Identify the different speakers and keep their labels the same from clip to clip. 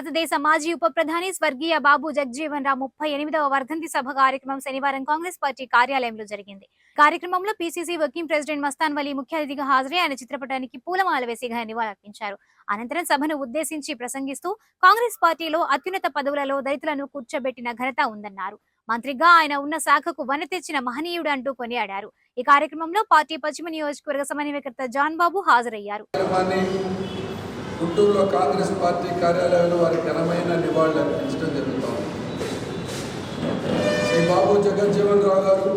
Speaker 1: భారతదేశ మాజీ ఉప ప్రధాని స్వర్గీయ బాబు జగజీవన్ రామ్ 38వ వర్ధంతి సభ కార్యక్రమం శనివారం కాంగ్రెస్ పార్టీ కార్యాలయంలో జరిగింది. కార్యక్రమంలో PCC working president Mastan Vali ముఖ్య అతిథిగా హాజరై ఆయన చిత్రపటానికి పూలమాల వేసి నివాళులర్పించారు. అనంతరం సభను ఉద్దేశించి ప్రసంగిస్తూ కాంగ్రెస్ పార్టీలో అత్యున్నత పదవులలో దళితులను కూర్చోబెట్టిన ఘనత ఉందన్నారు. మంత్రిగా ఆయన ఉన్న శాఖకు వన తెచ్చిన మహనీయుడు అంటూ కొనియాడారు. ఈ కార్యక్రమంలో పార్టీ పశ్చిమ నియోజకవర్గ సమన్వయకర్త జాన్ బాబు హాజరయ్యారు.
Speaker 2: గుంటూరులో కాంగ్రెస్ పార్టీ కార్యాలయంలో వారికి ఘనమైన నివాళులు అర్పించడం జరుగుతోంది. శ్రీ బాబు జగజ్జీవన్ రావు గారు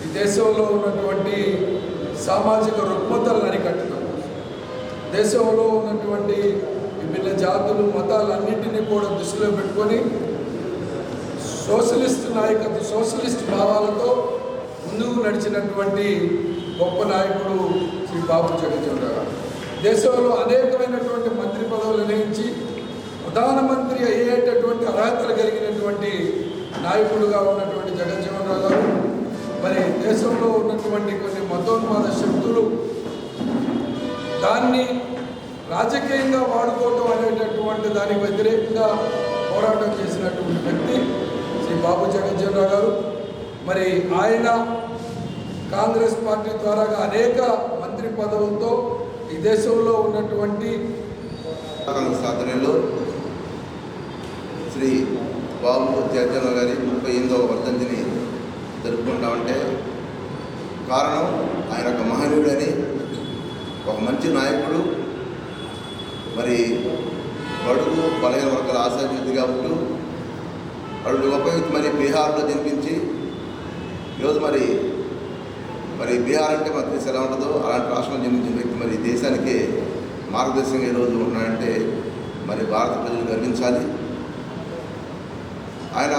Speaker 2: ఈ దేశంలో ఉన్నటువంటి సామాజిక రుగ్మతలను అరికట్టడం, దేశంలో ఉన్నటువంటి విభిన్న జాతులు మతాలన్నింటినీ కూడా దృష్టిలో పెట్టుకొని సోషలిస్ట్ నాయకత్వ సోషలిస్ట్ భావాలతో ముందుకు నడిచినటువంటి గొప్ప నాయకుడు శ్రీ బాబు జగజ్జీవన్ రావు గారు. దేశంలో అనేకమైనటువంటి మంత్రి పదవులు నిర్వహించి ప్రధానమంత్రి అయ్యేటటువంటి అర్హతలు కలిగినటువంటి నాయకుడుగా ఉన్నటువంటి జగజ్జీవన్ రావు గారు మరి దేశంలో ఉన్నటువంటి కొన్ని మతోన్మాద శక్తులు దాన్ని రాజకీయంగా వాడుకోవటం అనేటటువంటి దానికి వ్యతిరేకంగా పోరాటం చేసినటువంటి వ్యక్తి శ్రీ బాబు జగజ్జీవన్ రావు గారు. మరి ఆయన కాంగ్రెస్ పార్టీ ద్వారా అనేక మంత్రి పదవులతో ఈ దేశంలో ఉన్నటువంటి
Speaker 3: సాధనలో శ్రీ బాబు జగజ్జీవన్ రావు గారి 38వ వర్ధంతిని జరుపుకుంటామంటే కారణం ఆయన ఒక మహనీయుడని, ఒక మంచి నాయకుడు, మరి బడుగు బలహీన వర్గాల ఆశాజ్యోతిగా ఉంటూ అటు గొప్ప వ్యక్తి మరి బీహార్లో జన్మించి ఈరోజు మరి బీహార్ అంటే మనకు తెలిసి ఎలా ఉంటుందో అలాంటి రాష్ట్రంలో జన్మించిన వ్యక్తి మరి దేశానికే మార్గదర్శకంగా ఈరోజు ఉన్నాడంటే మరి భారత ప్రజలు గర్వించాలి. ఆయన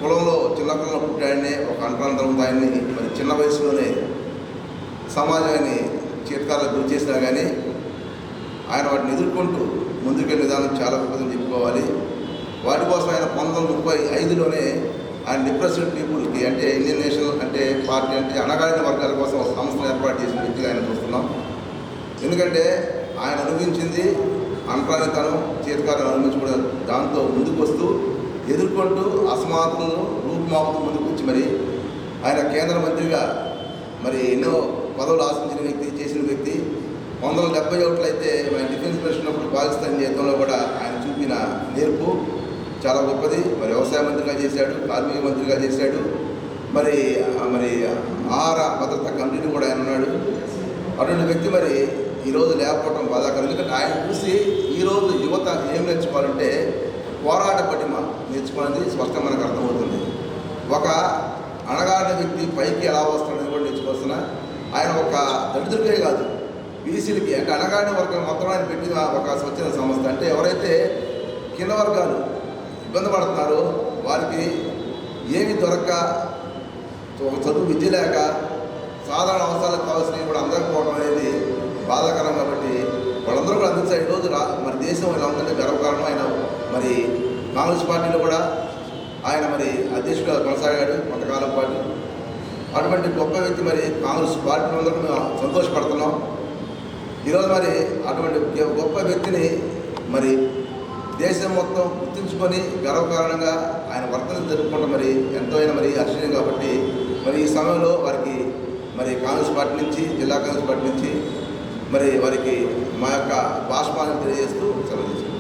Speaker 3: కులంలో చిన్న కులంలో పుట్టాడనే ఒక అంటరాంతరం ఆయన్ని మరి చిన్న వయసులోనే సమాజాన్ని చీత్కారాలకు గురి చేసినా కానీ ఆయన వాటిని ఎదుర్కొంటూ ముందుకెళ్ళే విధానం చాలా గొప్పదని చెప్పుకోవాలి. వాటి కోసం ఆయన 1935లోనే ఆయన డిప్రెస్డ్ పీపుల్కి అంటే ఇండియన్ నేషనల్ అంటే పార్టీ అంటే అణగారిన వర్గాల కోసం ఒక సంస్థను ఏర్పాటు చేసిన వ్యక్తిగా ఆయన చూస్తున్నాం. ఎందుకంటే ఆయన అనుభవించింది అంటరానితనం, చేతికారం అనుభవించుకోవడం, దాంతో ముందుకు వస్తూ ఎదుర్కొంటూ అసమానతలను రూపుమాపుతూ ముందుకు వచ్చి మరి ఆయన కేంద్ర మంత్రిగా మరి ఎన్నో పదవులు ఆశించిన వ్యక్తి, చేసిన వ్యక్తి. 1971 అయితే ఆయన డిఫెన్స్ మినిస్టర్ ఉన్నప్పుడు పాకిస్తాన్ యుద్ధంలో కూడా ఆయన చూపిన నేర్పు చాలా గొప్పది. మరి వ్యవసాయ మంత్రిగా చేశాడు, కార్మిక మంత్రిగా చేశాడు, మరి ఆహార భద్రతా కమిటీని కూడా ఆయన ఉన్నాడు. అటువంటి వ్యక్తి మరి ఈరోజు లేకపోవడం బాధాకరం. ఎందుకంటే ఆయన చూసి ఈరోజు యువత ఏం నేర్చుకోవాలంటే పోరాట పటిమ నేర్చుకోవాలని స్పష్టంగా మనకు అర్థమవుతుంది. ఒక అణగారిన వ్యక్తి పైకి ఎలా వస్తాడని కూడా నేర్చుకోవాల్సిన ఆయన ఒక దళితుడికే కాదు బీసీలకి అంటే అణగారిన వర్గం మొత్తం ఆయన పెట్టిన ఒక స్వచ్ఛంద సంస్థ. అంటే ఎవరైతే కింద వర్గాలు ఇబ్బంది పడుతున్నారో వారికి ఏమి దొరక్క ఒక చదువు విద్య లేక సాధారణ అవసరాలకు కావాల్సినవి కూడా అందకపోవడం అనేది బాధాకరం. కాబట్టి వాళ్ళందరూ కూడా అందించారు. ఈరోజు మరి దేశం ఇలా ఉందంటే గర్వకారణం. ఆయన మరి కాంగ్రెస్ పార్టీలో కూడా ఆయన మరి అధ్యక్షుడిగా కొనసాగాడు కొంతకాలం పాటు. అటువంటి గొప్ప వ్యక్తి మరి కాంగ్రెస్ పార్టీ అందరూ మేము సంతోషపడుతున్నాం. ఈరోజు మరి అటువంటి గొప్ప వ్యక్తిని మరి దేశం మొత్తం గుర్తుంచుకొని గర్వకారణంగా ఆయన వర్తన జరుపుకోవడం మరి ఎంతో అయినా మరి హర్షణీయం. కాబట్టి మరి ఈ సమయంలో వారికి మరి కాంగ్రెస్ పార్టీ నుంచి, జిల్లా కాంగ్రెస్ పార్టీ నుంచి మరి వారికి మా యొక్క భాషమాన్ని తెలియజేస్తూ సెలవు తీసుకుంటాం.